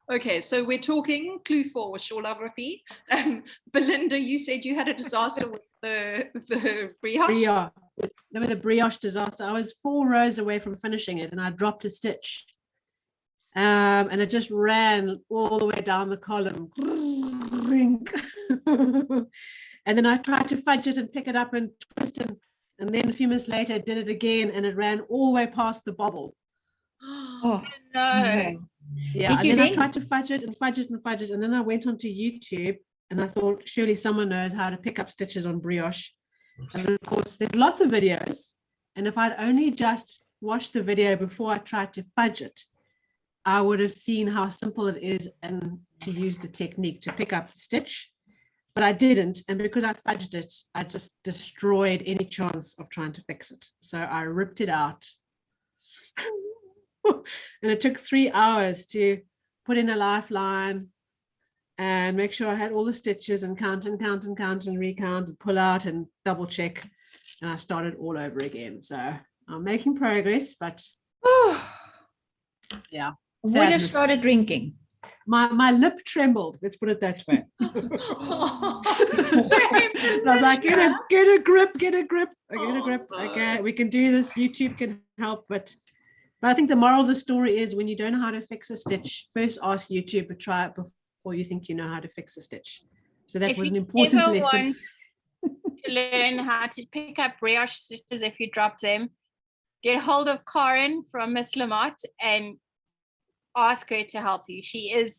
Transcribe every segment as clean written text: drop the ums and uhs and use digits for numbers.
Okay, so we're talking clue 4, Shawlography. Belinda, you said you had a disaster with the brioche. Yeah, with the brioche disaster. I was 4 rows away from finishing it, and I dropped a stitch, and it just ran all the way down the column. And then I tried to fudge it and pick it up and twist it, and then a few minutes later I did it again, and it ran all the way past the bobble. Oh No. Yeah, and then I tried to fudge it and fudge it and fudge it, and then I went onto YouTube, and I thought surely someone knows how to pick up stitches on brioche. And of course there's lots of videos, and if I'd only just watched the video before I tried to fudge it, I would have seen how simple it is and to use the technique to pick up the stitch. But I didn't, and because I fudged it, I just destroyed any chance of trying to fix it. So I ripped it out. And it took 3 hours to put in a lifeline and make sure I had all the stitches and count and count and count and recount and pull out and double check. And I started all over again. So I'm making progress, but yeah. Would have started drinking. My lip trembled, let's put it that way. I was like, get a grip. Okay, we can do this. YouTube can help, but I think the moral of the story is when you don't know how to fix a stitch, first ask YouTube to try it before you think you know how to fix a stitch. So that was an important lesson. To learn how to pick up brioche stitches if you drop them, get hold of Karen from Miss Lamotte and ask her to help you. She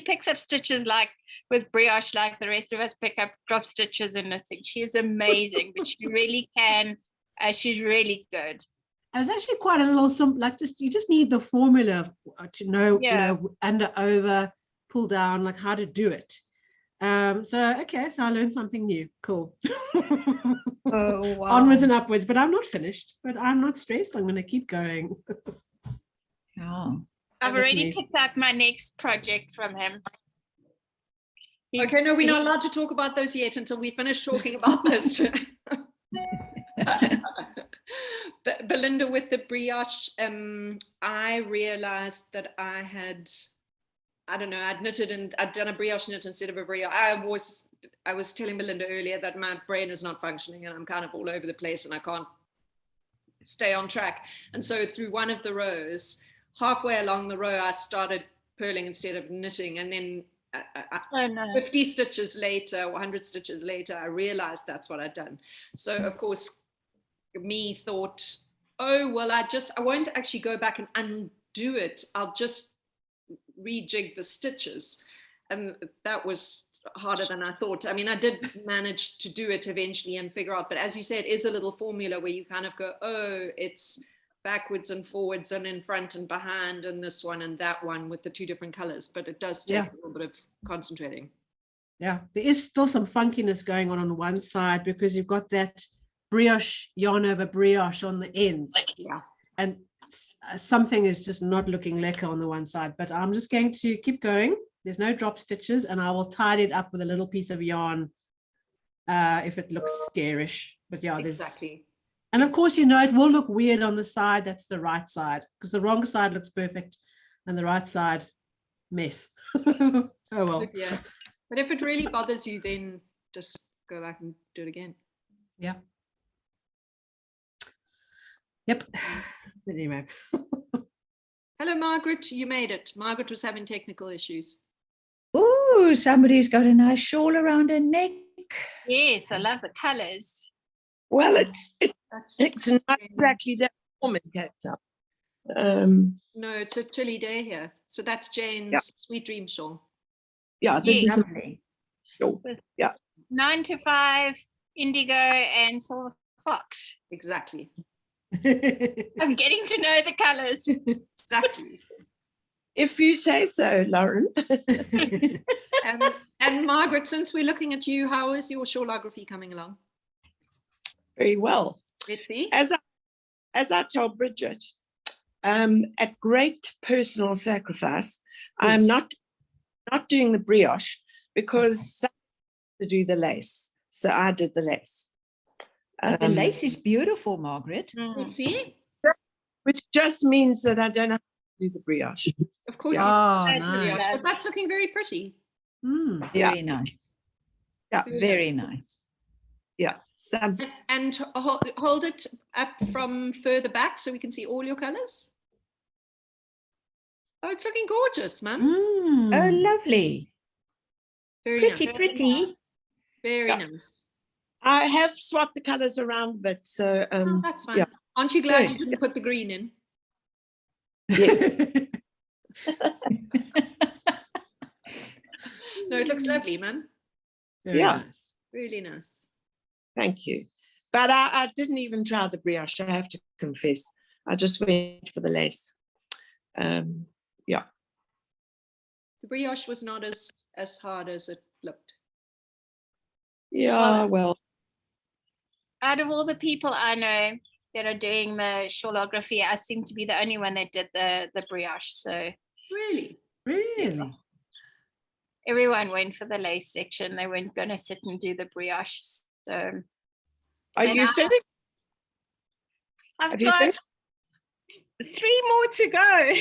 picks up stitches like with brioche, like the rest of us pick up drop stitches and knitting. She is amazing, but she really can. She's really good. It was actually quite a little simple, like you just need the formula to know, you know, under, over, pull down, like how to do it. So I learned something new. Cool. Oh, wow. Onwards and upwards, but I'm not finished, but I'm not stressed. I'm going to keep going. Oh. I've already picked out my next project from him. Okay, no, we're not allowed to talk about those yet until we finish talking about this. Belinda, with the brioche, I realized that I'd knitted and I'd done a brioche knit instead of a brioche. I was telling Belinda earlier that my brain is not functioning and I'm kind of all over the place and I can't stay on track. And so through one of the rows, halfway along the row, I started purling instead of knitting, and then 50 stitches later or 100 stitches later, I realized that's what I'd done. So of course, me thought, oh, well, I won't actually go back and undo it. I'll just rejig the stitches. And that was harder than I thought. I mean, I did manage to do it eventually and figure out, but as you said, it is a little formula where you kind of go, oh, it's backwards and forwards and in front and behind and this one and that one with the 2 different colors, but it does take a little bit of concentrating. Yeah, there is still some funkiness going on one side because you've got that brioche yarn over brioche on the ends, and something is just not looking lekker on the one side, but I'm just going to keep going. There's no drop stitches, and I will tidy it up with a little piece of yarn if it looks scarish. But yeah, there's and of course, you know, it will look weird on the side that's the right side, because the wrong side looks perfect and the right side mess. Oh well. Yeah, but if it really bothers you, then just go back and do it again. Yeah. Yep. Anyway. Hello, Margaret. You made it. Margaret was having technical issues. Oh, somebody's got a nice shawl around her neck. Yes, I love the colors. Well, it's not exactly that warm in Cape Town. No, it's a chilly day here. So that's Jane's Sweet Dream shawl. Yeah, this is lovely. With 9 to 5, indigo and silver fox. Exactly. I'm getting to know the colors. Exactly. If you say so, Lauren. And Margaret, since we're looking at you, how is your Shawlography coming along? Very well. Let's see. As I told Bridget, at great personal sacrifice, I'm not doing the brioche because someone had to do the lace. So I did the lace. The lace is beautiful, Margaret. Let's see. Which just means that I don't have to do the brioche. Of course, Oh, you nice. but that's looking very pretty. Mm. Very nice. Yeah. Very nice. Yeah. Some And hold it up from further back so we can see all your colors. Oh, it's looking gorgeous, Mum. Oh, Mm. lovely. Very Pretty, nice. pretty. Very Yeah. nice. I have swapped the colors around a bit, so Oh, that's fine. yeah. Aren't you glad Good. you didn't put the green in? Yes. No, it looks lovely, Mum. Very Yeah. nice. Really nice. Thank you. But I didn't even try the brioche, I have to confess. I just went for the lace. Yeah. The brioche was not as hard as it looked. Yeah, well, Out of all the people I know that are doing the shawlography, I seem to be the only one that did the brioche. So Really? Really? everyone went for the lace section. They weren't going to sit and do the brioche. So are And you I- finished? I've Have you got finished? 3 more to go.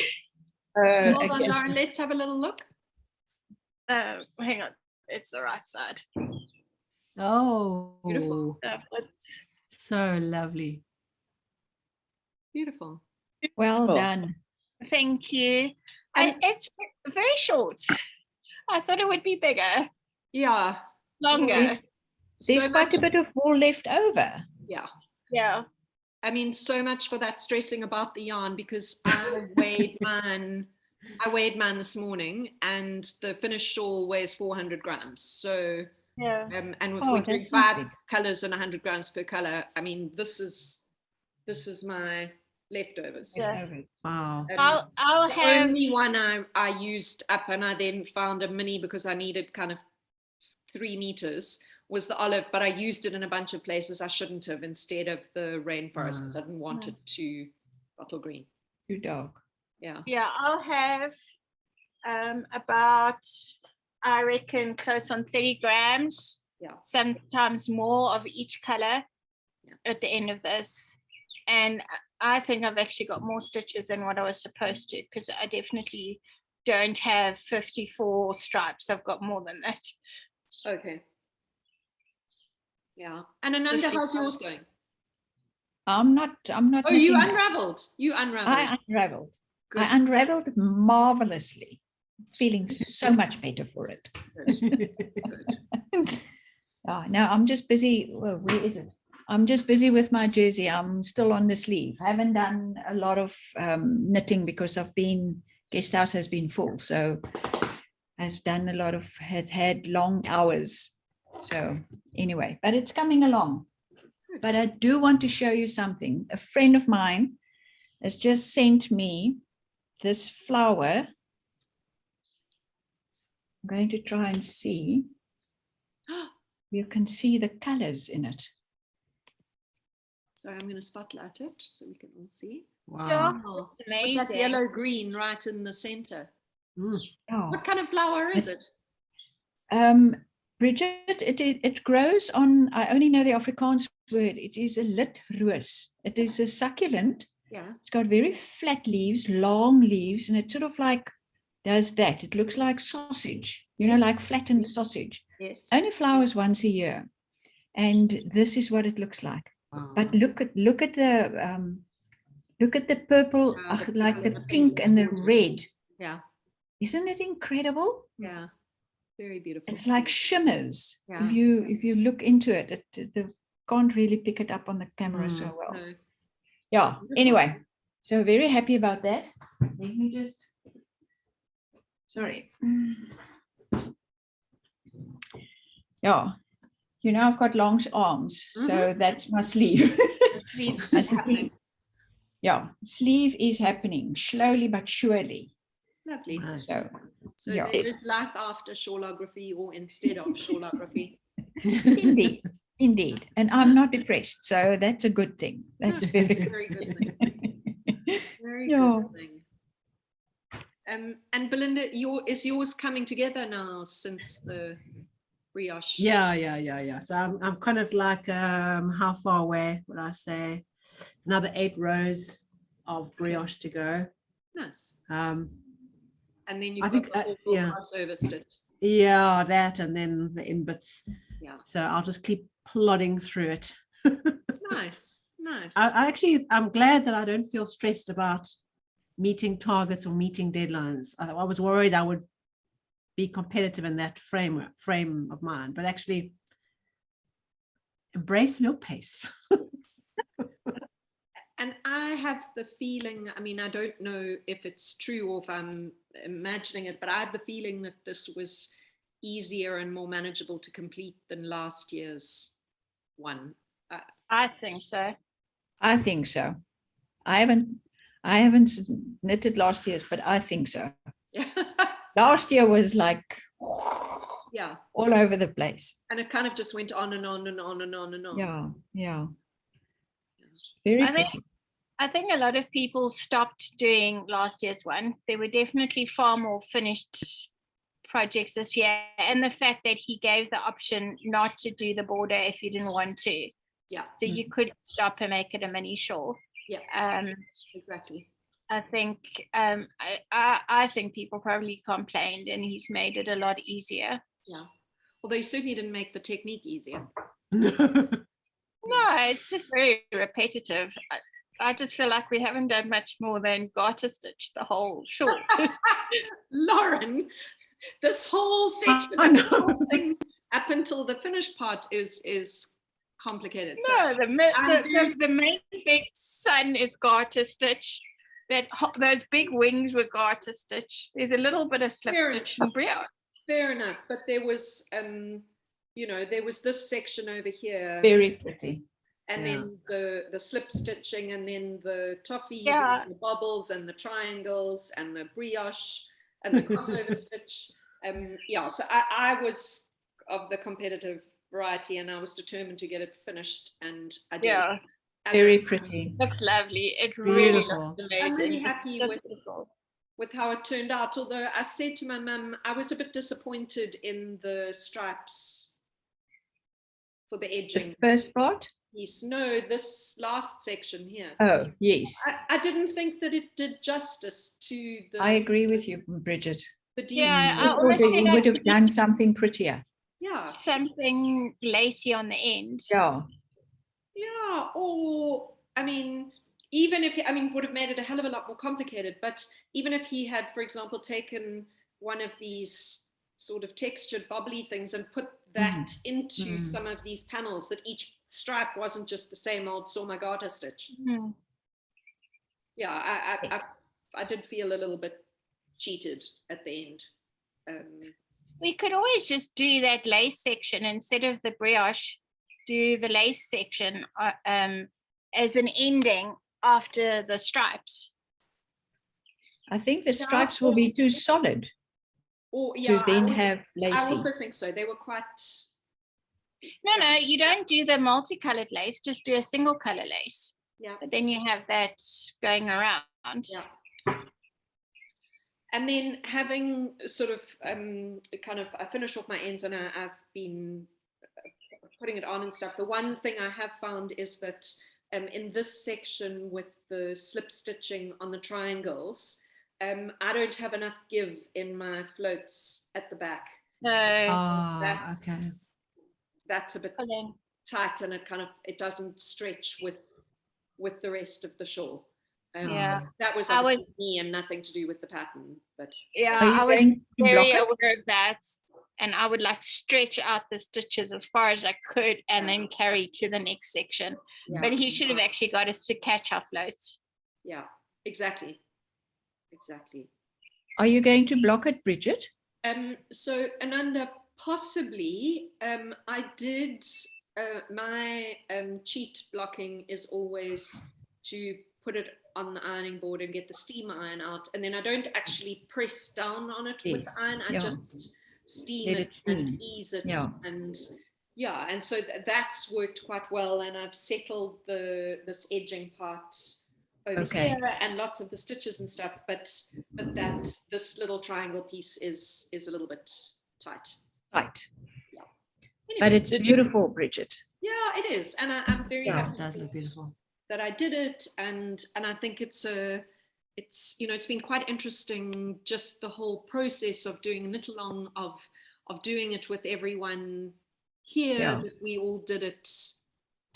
Hold on, Okay. Lauren, let's have a little look. Hang on, it's the right side. Oh, Beautiful. so lovely. Beautiful. Well Oh. done. Thank you. And it's very short. I thought it would be bigger, Yeah. longer. There's So quite much, a bit of wool left over. yeah. Yeah. I mean, so much for that stressing about the yarn, because I weighed mine this morning, and the finished shawl weighs 400 grams. So, Yeah. and if Oh, we're doing that's not 5 big. colors and 100 grams per color, I mean, this is my leftovers. Yeah. Over. Wow. I'll The have only one I used up, and I then found a mini because I needed kind of 3 meters, was the olive, but I used it in a bunch of places I shouldn't have, instead of the rainforest, because I didn't want it too bottle green. Too dark. Yeah. Yeah, I'll have about, I reckon, close on 30 grams. Yeah. Sometimes more of each color at the end of this. And I think I've actually got more stitches than what I was supposed to, because I definitely don't have 54 stripes. I've got more than that. Okay. Yeah. And Ananda, how's yours going? I'm not Oh, you knitting that. unraveled. You unraveled. I unraveled. Good. I unraveled marvelously. Feeling so much better for it. Now I'm just busy. Well, where is it? I'm just busy with my jersey. I'm still on the sleeve. I haven't done a lot of knitting because guest house has been full. So I've done a lot of, had long hours. So anyway, but it's coming along. But I do want to show you something. A friend of mine has just sent me this flower. I'm going to try and see. You can see the colors in it. Sorry, I'm going to spotlight it so we can all see. Wow. Oh, It's with amazing. that yellow green right in the center. Mm. Oh. What kind of flower is it? Bridget, it grows on, I only know the Afrikaans word. It is a lit roos. It is a succulent. Yeah. It's got very flat leaves, long leaves, and it sort of like does that. It looks like sausage, Yes. like flattened sausage. Yes. Only flowers once a year. And this is what it looks like. Wow. But look at the purple, Yeah, the like purple the and the pink pink. and the red. Yeah. Isn't it incredible? Yeah. Very beautiful. It's like shimmers. Yeah. If you look into it, can't really pick it up on the camera so well. No. Yeah. Beautiful. Anyway, so very happy about that. Let me just. Sorry. Yeah. I've got long arms, so that's my sleeve. The sleeves My is happening. Yeah, sleeve is happening slowly but surely. Lovely. Nice. So yeah. there is life after shawlography, or instead of shawlography. Indeed, indeed. And I'm not depressed, so that's a good thing. That's very good. Very good thing. Very Yeah. good thing. And Belinda, is yours coming together now since the brioche? Yeah. So I'm kind of like how far away would I say? Another 8 rows of brioche to go. Nice. And then I you've think, got the awful yeah. crossover stitch. Yeah, that, and then the in bits. Yeah. So I'll just keep plodding through it. Nice, nice. I'm glad that I don't feel stressed about meeting targets or meeting deadlines. I was worried I would be competitive in that frame of mind, but actually embrace your pace. And I have the feeling, I mean, I don't know if it's true or if I'm imagining it, but I have the feeling that this was easier and more manageable to complete than last year's one. I think so. I think so. I haven't knitted last year's, but I think so. Yeah. Last year was like Yeah. all over the place. And it kind of just went on and on and on and on and on. Yeah, yeah. Very pretty. I think a lot of people stopped doing last year's one. There were definitely far more finished projects this year. And the fact that he gave the option not to do the border if you didn't want to. Yeah. So you could stop and make it a mini shawl. Yeah. Exactly. I think I think people probably complained and he's made it a lot easier. Yeah. Although he certainly didn't make the technique easier. No, it's just very repetitive. I just feel like we haven't done much more than garter stitch the whole shawl. Lauren, this whole section, I know. this whole thing up until the finished part is complicated. No, the main big sun is garter stitch. Those big wings were garter stitch. There's a little bit of slip stitch and brioche. Fair enough, but there was there was this section over here. Very pretty. And then the slip stitching, and then the toffees, and the bobbles, and the triangles, and the brioche, and the crossover stitch. So I was of the competitive variety, and I was determined to get it finished, and I did. Yeah, very pretty. Looks lovely. It really Beautiful. looks amazing. I'm really happy It's beautiful. with how it turned out. Although I said to my mum, I was a bit disappointed in the stripes for the edging. The first part? Yes, no, this last section here. Oh, yes. I didn't think that it did justice to the. I agree with you, Bridget. The detail. Yeah, I You almost feel would like have done something prettier. Yeah. something lacy on the end. Yeah. Yeah, or I mean, even if would have made it a hell of a lot more complicated. But even if he had, for example, taken one of these sort of textured bobbly things and put that into some of these panels, that each stripe wasn't just the same old Soma garter stitch. Mm. Yeah, I did feel a little bit cheated at the end. We could always just do that lace section instead of the brioche. Do the lace section as an ending after the stripes. I think the stripes will be too solid Or to then have I lacy. also think so. They were quite. No, you don't do the multicolored lace, just do a single color lace. Yeah. But then you have that going around. Yeah. And then having sort of I finished off my ends, and I've been putting it on and stuff. The one thing I have found is that in this section with the slip stitching on the triangles, I don't have enough give in my floats at the back. So That's- okay. That's a bit okay. tight, and it doesn't stretch with the rest of the shawl. Yeah. That was I obviously me and nothing to do with the pattern, but Yeah, Are you I was going to very block it? aware of that. And I would like stretch out the stitches as far as I could and then carry to the next section. yeah. But he should have actually got us to catch our floats. Yeah, exactly. Are you going to block it, Bridget? So Ananda, possibly, I did, my cheat blocking is always to put it on the ironing board and get the steam iron out. And then I don't actually press down on it with Yes, the iron. I yeah. just steam Let it it steam. and ease it. Yeah. And so that's worked quite well. And I've settled this edging part over Okay. here and lots of the stitches and stuff, but this little triangle piece is a little bit tight. Right. Anyway, But it's beautiful, Bridget. yeah, it is, and I'm very Yeah, happy it does look beautiful. that I did it, and I think it's a it's, you know, it's been quite interesting, just the whole process of doing a knit along, of doing it with everyone here, Yeah. that we all did it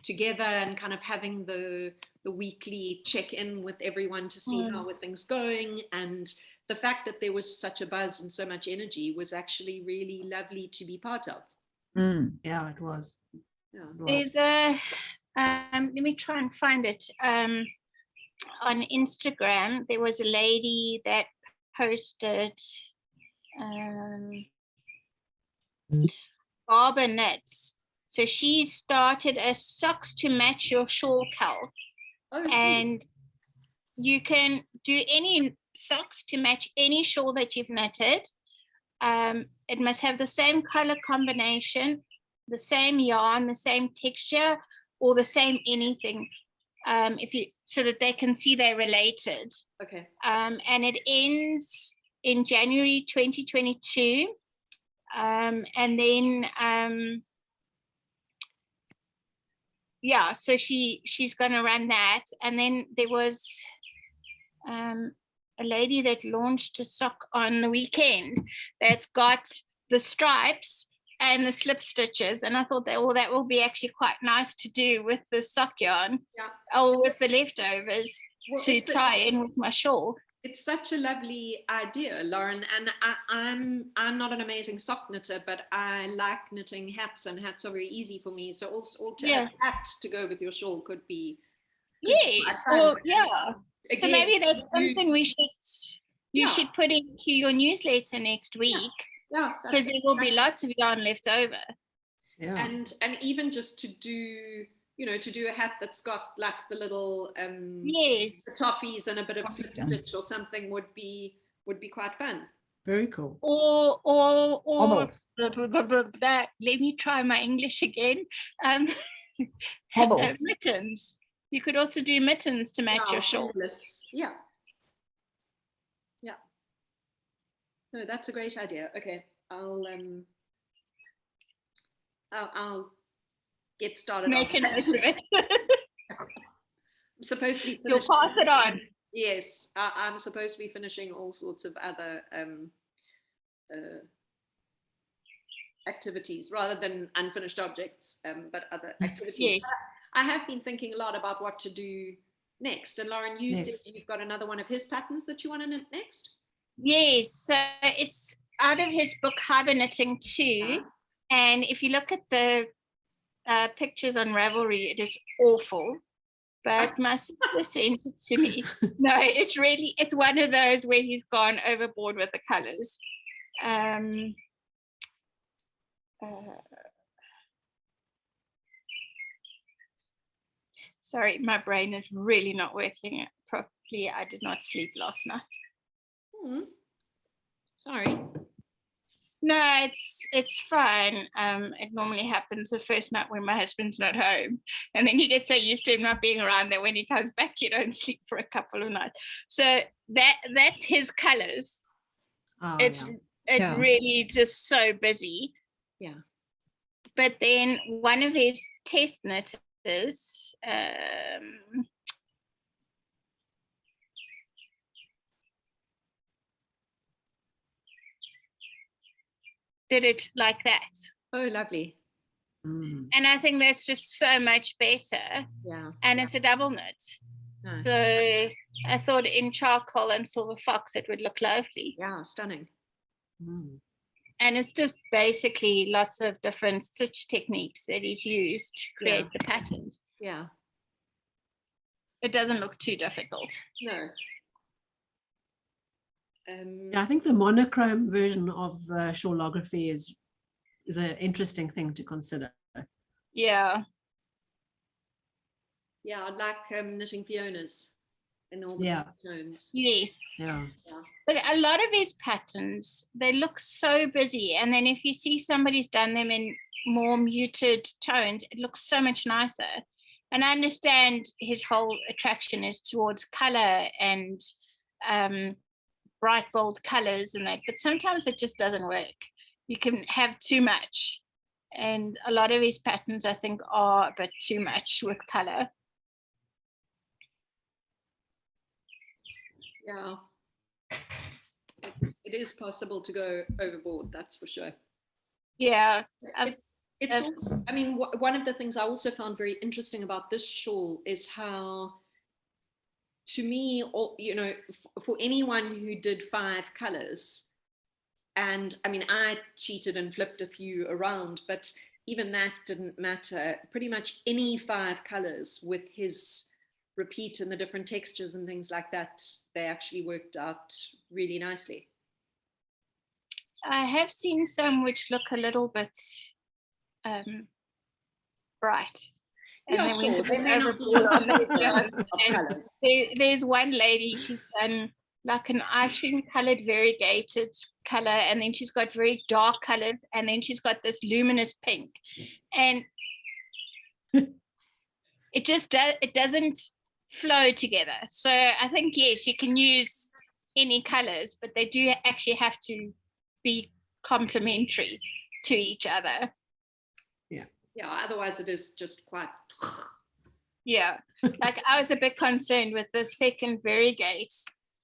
together, and kind of having the weekly check-in with everyone to see how were things going. And the fact that there was such a buzz and so much energy was actually really lovely to be part of. Mm. Yeah, it was. Yeah. It was. There's a let me try and find it. On Instagram, there was a lady that posted Barber Knits. So she started as socks to match your shawl cowl, Oh, sweet. and you can do any socks to match any shawl that you've knitted. It must have the same color combination, the same yarn, the same texture, or the same anything. If you, so that they can see they're related. Okay. And it ends in January 2022. And then yeah, so she's gonna run that. And then there was a lady that launched a sock on the weekend that's got the stripes and the slip stitches, and I thought that, well, that will be actually quite nice to do with the sock yarn, or with the leftovers, Well, to tie in with my shawl. It's such a lovely idea, Lauren, and I'm not an amazing sock knitter, but I like knitting hats, and hats are very easy for me. So also to have a hat to go with your shawl could be Yes, quite fun. or yeah. Again, So maybe that's something we should you Yeah. should put into your newsletter next week, yeah, because there will be lots of yarn left over. Yeah. and even just to do, you know, to do a hat that's got like the little Yes. the toppies and a bit of Toppies, slip yeah. stitch or something would be quite fun. Very cool. Or Hobbles. that, let me try my English again. Hobbles. Mittens. You could also do mittens to match Yeah, your shawl. fabulous. Yeah. No, that's a great idea. Okay, I'll get started Make on a that. note of it. I'm supposed to be You'll finishing. pass it on. Yes, I'm supposed to be finishing all sorts of other activities rather than unfinished objects, but other activities. Yes. I have been thinking a lot about what to do next. And Lauren, you said you've got another one of his patterns that you want to knit next? Yes, so it's out of his book Harbor Knitting 2. And if you look at the pictures on Ravelry, it is awful. But my sister sent it to me. No, it's one of those where he's gone overboard with the colors. Sorry, my brain is really not working properly. I did not sleep last night. Sorry. No, it's fine. It normally happens the first night when my husband's not home, and then you get so used to him not being around that when he comes back, you don't sleep for a couple of nights. So that's his colors. Oh, It's really just so busy. Yeah. But then one of his test knitters, did it like that. Oh, lovely. And I think that's just so much better. Yeah. And it's a double knit. Nice. So I thought in charcoal and silver fox it would look lovely. Yeah, stunning. And it's just basically lots of different stitch techniques that he's used to create the patterns. Yeah. It doesn't look too difficult. No. Yeah, I think the monochrome version of Shawlography is an interesting thing to consider. Yeah. Yeah, I'd like knitting Fiona's in all the tones. Yes. Yeah. But a lot of his patterns, they look so busy. And then if you see somebody's done them in more muted tones, it looks so much nicer. And I understand his whole attraction is towards color and bright, bold colors and that, but sometimes it just doesn't work. You can have too much. And a lot of his patterns, I think, are a bit too much with color. Yeah. It is possible to go overboard, that's for sure. Yeah. It's also, I mean, one of the things I also found very interesting about this shawl is how, to me, you know, for anyone who did 5 colors, and I mean, I cheated and flipped a few around, but even that didn't matter. Pretty much any 5 colors with his repeat and the different textures and things like that, they actually worked out really nicely. I have seen some which look a little bit bright. And Yeah, they went sure. a bit They may not be overboard on the of and colours. there's one lady, she's done like an ice cream colored variegated color, and then she's got very dark colors, and then she's got this luminous pink. And it just doesn't flow together. So I think, yes, you can use any colors, but they do actually have to be complementary to each other. Yeah, otherwise it is just quite. Yeah, like I was a bit concerned with the second variegate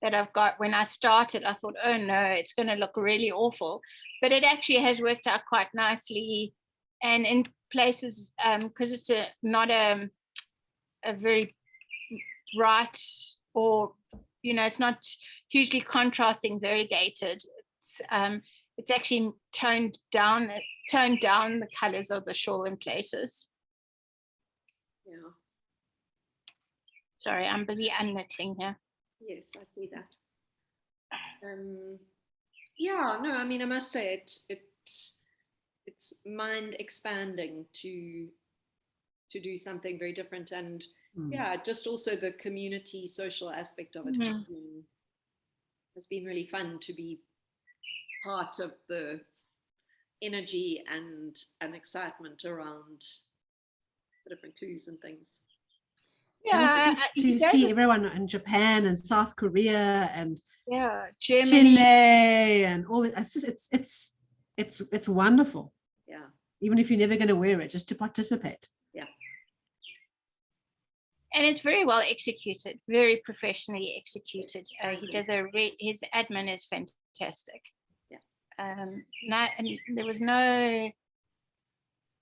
that I've got. When I started, I thought, oh no, it's going to look really awful, but it actually has worked out quite nicely. And in places, because it's not a very bright, or you know, it's not hugely contrasting variegated. It's actually toned down the colors of the shawl in places. Yeah. Sorry, I'm busy unknitting here. Yes, I see that. Yeah, no, I mean, I must say it's mind expanding to do something very different, and yeah, just also the community social aspect of it has been really fun to be part of the energy and excitement around the different clues and things. And also just to see everyone in Japan and South Korea and Germany, Chile and all that. It's just it's wonderful. Yeah. Even if you're never going to wear it, just to participate. Yeah. And it's very well executed, very professionally executed. He does his admin is fantastic. Yeah. And there was no,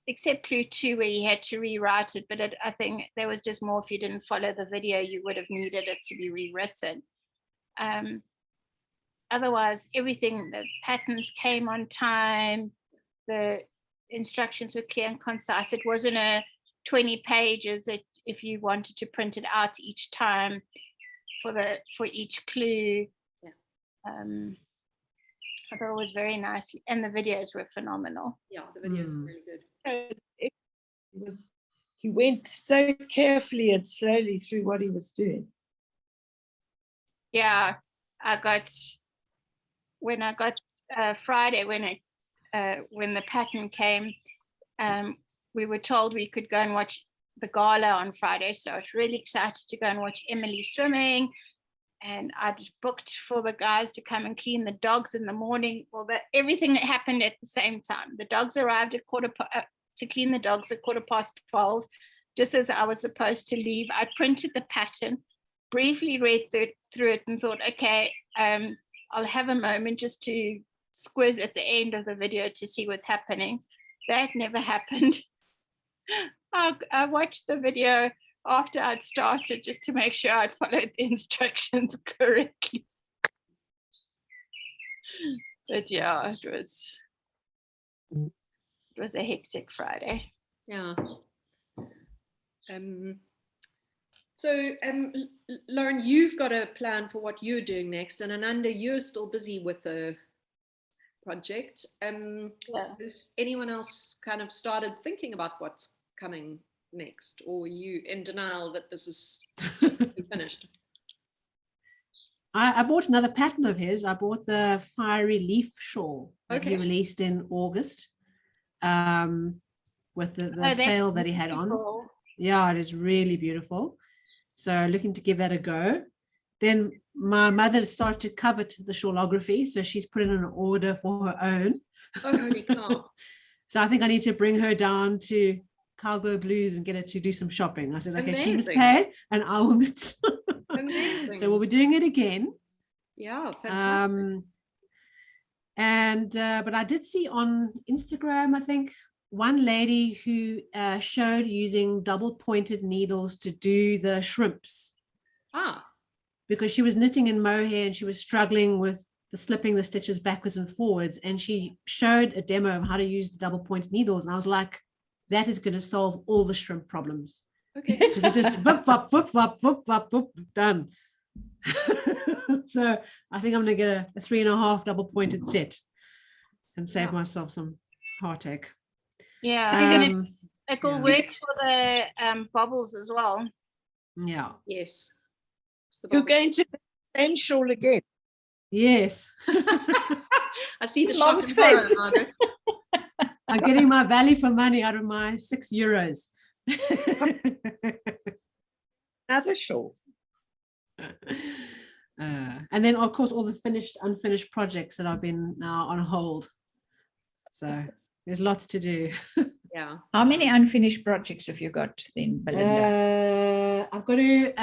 except clue 2 where he had to rewrite it, but I think there was just more. If you didn't follow the video, you would have needed it to be rewritten. Otherwise, everything, the patterns came on time, the instructions were clear and concise. It wasn't a 20 pages that if you wanted to print it out each time for each clue. I thought it was very nice, and the videos were phenomenal. Yeah, the videos were really good. He went so carefully and slowly through what he was doing. Yeah, when I got Friday, when the pattern came, we were told we could go and watch the gala on Friday, so I was really excited to go and watch Emily swimming. And I'd booked for the guys to come and clean the dogs in the morning. Well, everything that happened at the same time. The dogs arrived at to clean the dogs at 12:15, just as I was supposed to leave. I printed the pattern, briefly read through it, and thought, okay, I'll have a moment just to squiz at the end of the video to see what's happening. That never happened. I watched the video after I'd started just to make sure I'd followed the instructions correctly. But yeah, it was a hectic Friday. Yeah. So, Lauren, you've got a plan for what you're doing next, and Ananda, you're still busy with the project. Has anyone else kind of started thinking about what's coming next, or are you in denial that this is finished? I bought another pattern of his. I bought the fiery leaf shawl that he released in August, with the sale that he had on. Yeah, it is really beautiful. So looking to give that a go. Then my mother started to covet the Shawlography, so she's put in an order for her own. Oh, holy cow. So I think I need to bring her down to Cowgirlblues and get her to do some shopping. I said, okay, she must pay and I will knit. Amazing. So we'll be doing it again. Yeah, fantastic. But I did see on Instagram, I think, one lady who showed using double pointed needles to do the shrimps, because she was knitting in mohair and she was struggling with the slipping the stitches backwards and forwards, and she showed a demo of how to use the double pointed needles, and I was like, that is going to solve all the shrimp problems. Okay. Because it just whoop, whoop, whoop, whoop, whoop, whoop, whoop, done. So I think I'm going to get a 3.5 double pointed set and save myself some heartache. Yeah, it will work for the bobbles as well. Yeah. Yes. You're going to the same shawl again. Yes. I see the Long shop in Harrow, face. Margaret. I'm getting my value for money out of my €6. Another shawl. And then, of course, all the unfinished projects that I've been now on hold. So there's lots to do. Yeah. How many unfinished projects have you got then, Belinda? I've got to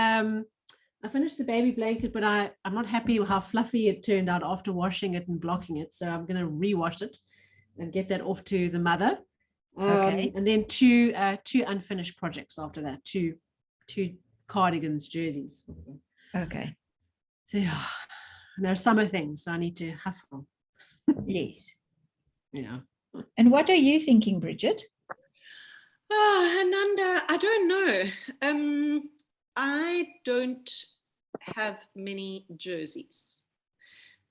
I finished the baby blanket, but I'm not happy with how fluffy it turned out after washing it and blocking it. So I'm going to rewash it and get that off to the mother. Okay. And then two unfinished projects after that, two cardigans, jerseys. Okay. So yeah, and there are summer things, so I need to hustle. Yes. Yeah. And what are you thinking, Bridget? Oh, Ananda, I don't know. I don't have many jerseys,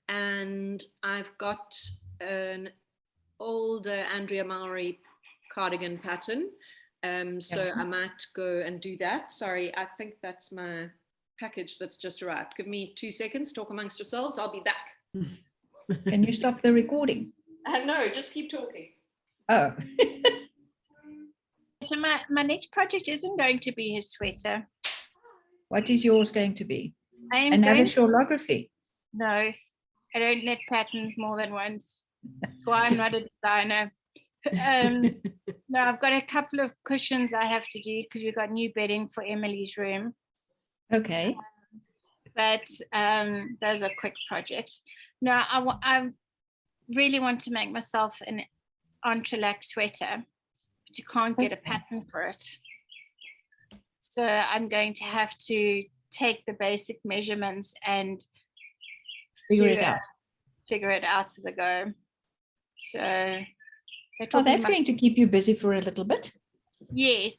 and I've got an older Andrea Mowry cardigan pattern. So I might go and do that. Sorry, I think that's my package that's just arrived. Give me 2 seconds, talk amongst yourselves. I'll be back. Can you stop the recording? No, just keep talking. Oh. So my next project isn't going to be his sweater. What is yours going to be? I am Another going shawlography. No, I don't knit patterns more than once. That's why I'm not a designer. No, I've got a couple of cushions I have to do because we've got new bedding for Emily's room. Okay. But those are quick projects. No, I really want to make myself an entrelac sweater, but you can't get a pattern for it. So I'm going to have to take the basic measurements and Figure it out. Figure it out as I go. So that's going to keep you busy for a little bit. Yes.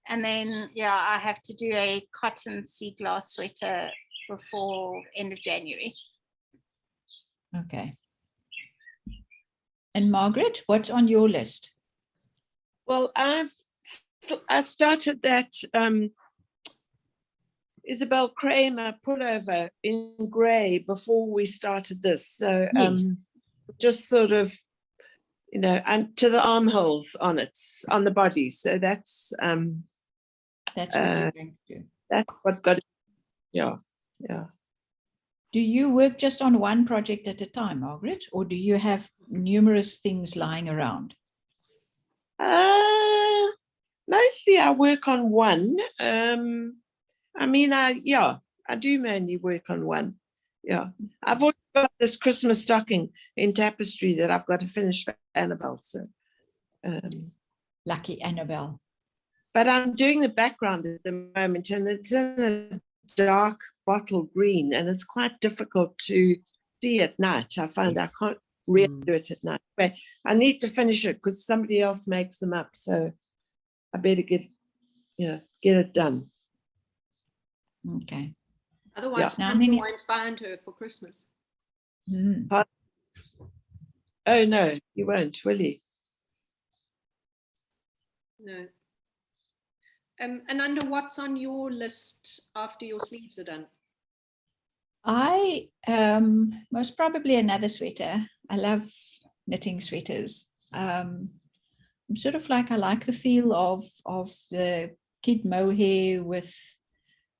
And then, I have to do a cotton sea glass sweater before end of January. Okay. And Margaret, what's on your list? Well, I started that Isabel Kramer pullover in grey before we started this. So just sort of, and to the armholes on it, on the body. So that's what you're going to do. That's what got it. Yeah. Do you work just on one project at a time, Margaret, or do you have numerous things lying around? Mostly I work on one. I do mainly work on one. Yeah. I've also got this Christmas stocking in tapestry that I've got to finish for Annabelle. So Lucky Annabelle. But I'm doing the background at the moment, and it's in a dark bottle green, and it's quite difficult to see at night. I find I can't really do it at night. But I need to finish it because somebody else makes them up. So I better get it done. Okay. Otherwise, Santa won't find her for Christmas. Oh no, you won't, will you? No. Ananda, what's on your list after your sleeves are done? I most probably another sweater. I love knitting sweaters. I'm sort of like, I like the feel of the kid mohair with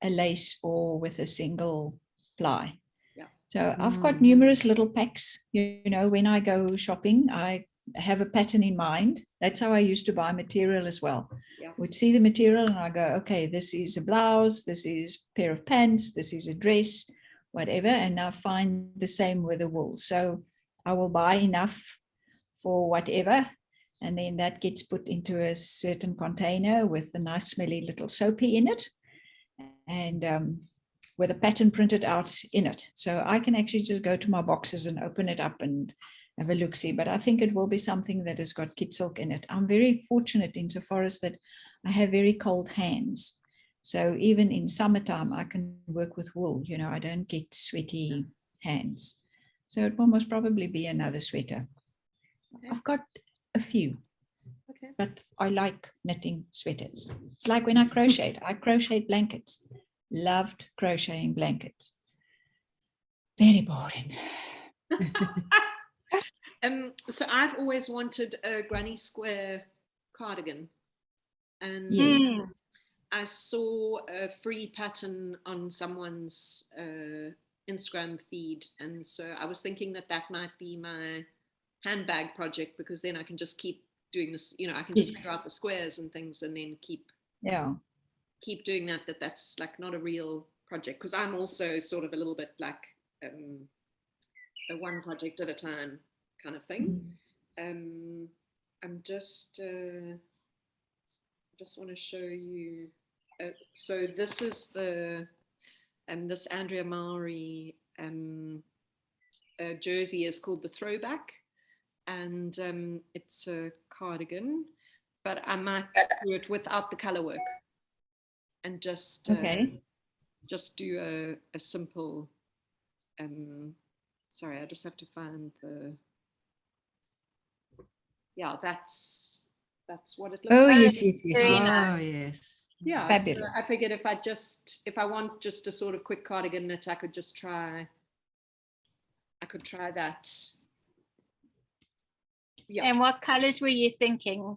a lace or with a single ply. Yeah. So I've got numerous little packs. When I go shopping, I have a pattern in mind. That's how I used to buy material as well. Yeah. Would see the material and I go, okay, this is a blouse, this is a pair of pants, this is a dress. whatever, and I find the same with the wool. So I will buy enough for whatever, and then that gets put into a certain container with a nice smelly little soapy in it, and with a pattern printed out in it. So I can actually just go to my boxes and open it up and have a look-see, but I think it will be something that has got kid silk in it. I'm very fortunate insofar as that I have very cold hands. So even in summertime, I can work with wool, you know, I don't get sweaty hands. So it will most probably be another sweater. Okay. I've got a few, Okay. but I like knitting sweaters. It's like when I crochet blankets. Loved crocheting blankets. Very boring. So I've always wanted a granny square cardigan, and Yes. I saw a free pattern on someone's Instagram feed, and so I was thinking that that might be my handbag project, because then I can just keep doing this, you know, I can just figure out the squares and things and then keep doing that. That's like not a real project, because I'm also sort of a little bit like a one project at a time kind of thing. I'm just want to show you. So this is the this Andrea Mowry jersey is called the Throwback, and it's a cardigan, but I might do it without the color work and just do a simple. Sorry, I just have to find the. Yeah, that's what it looks like. Oh, yes. Oh, yes. Yeah, Fabulous. so I figured if I want just a sort of quick cardigan knit, I could try that. Yeah. And what colors were you thinking?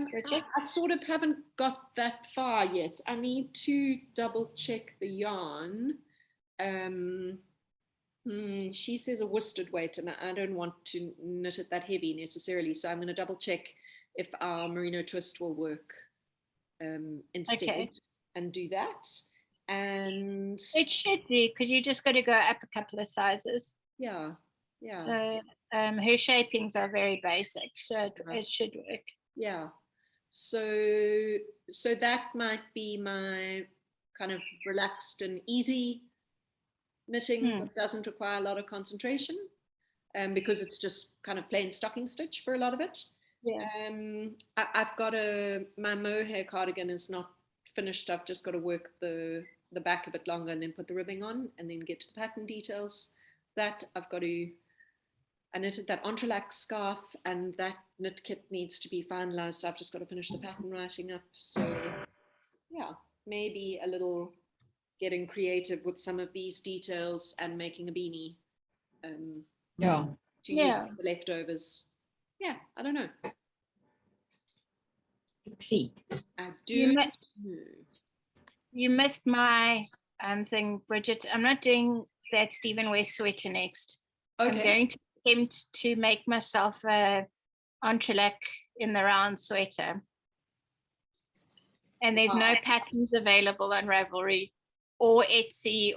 Bridget? I sort of haven't got that far yet. I need to double check the yarn. She says a worsted weight, and I don't want to knit it that heavy necessarily, so I'm going to double check if our merino twist will work instead, and do that. And it should do, because you just got to go up a couple of sizes. Yeah. So her shapings are very basic, so it should work. Yeah. So that might be my kind of relaxed and easy knitting that doesn't require a lot of concentration, because it's just kind of plain stocking stitch for a lot of it. Yeah. I've got my mohair cardigan is not finished. I've just got to work the back a bit longer and then put the ribbing on and then get to the pattern details. That I knitted that entrelac scarf, and that knit kit needs to be finalized, so I've just got to finish the pattern writing up. So yeah, maybe a little getting creative with some of these details and making a beanie to use the leftovers. Yeah, I don't know. See, I do. You missed my thing, Bridget. I'm not doing that Stephen West sweater next. Okay. I'm going to attempt to make myself a entrelac in the round sweater. And there's no patterns available on Ravelry or Etsy,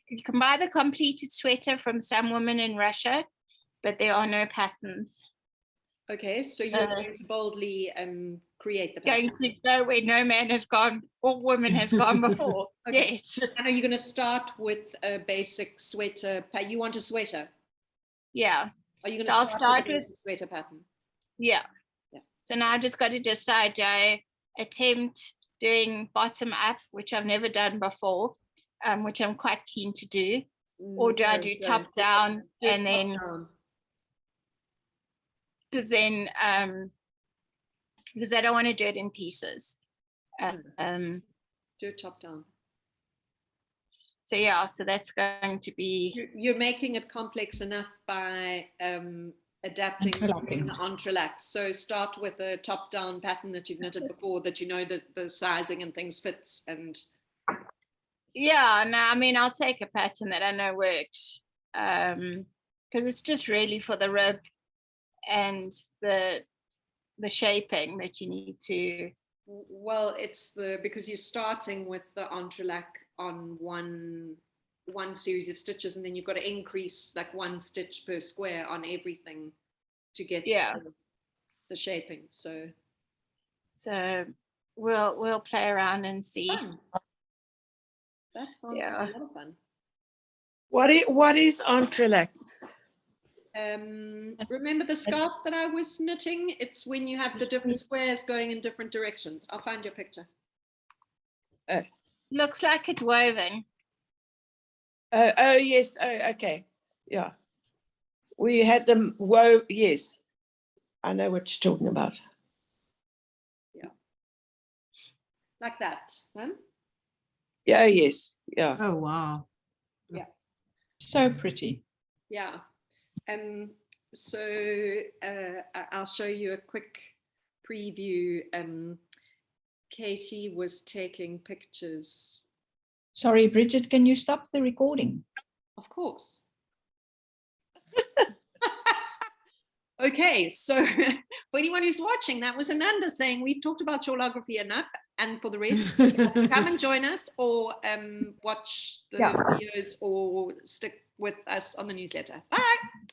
you can buy the completed sweater from some women in Russia, but there are no patterns. Okay, so you're going to boldly create the pattern. Going to go where no man has gone or woman has gone before. Okay. Yes. And are you going to start with a basic sweater? You want a sweater? Yeah. Are you going to start with a basic sweater pattern? Yeah. So now I just got to decide, do I attempt doing bottom up, which I've never done before, which I'm quite keen to do, or do I do top down and then because I don't want to do it in pieces. Do it top down. So yeah, so that's going to be. You're making it complex enough by adapting the entrelacs. So start with a top down pattern that you've knitted before, that you know the sizing and things fits. And yeah, no, I mean, I'll take a pattern that I know works, because it's just really for the rib and the shaping that you need to. Well, it's because you're starting with the entrelac on one one series of stitches, and then you've got to increase like 1 stitch per square on everything to get the shaping. So we'll play around and see. fun. That sounds like a lot of fun. What is entrelac? Remember the scarf that I was knitting? It's when you have the different squares going in different directions. I'll find your picture. Looks like it's woven. Oh yes. Oh, okay. Yeah. We had them yes. I know what you're talking about. Yeah. Like that. Huh? Yeah, yes. Yeah. Oh, wow. Yeah. So pretty. Yeah. So I'll show you a quick preview. Katie was taking pictures. Sorry, Bridget, can you stop the recording? Of course. Okay, so for anyone who's watching, that was Ananda saying we've talked about shawlography enough, and for the rest, come and join us or watch the videos or stick with us on the newsletter. Bye.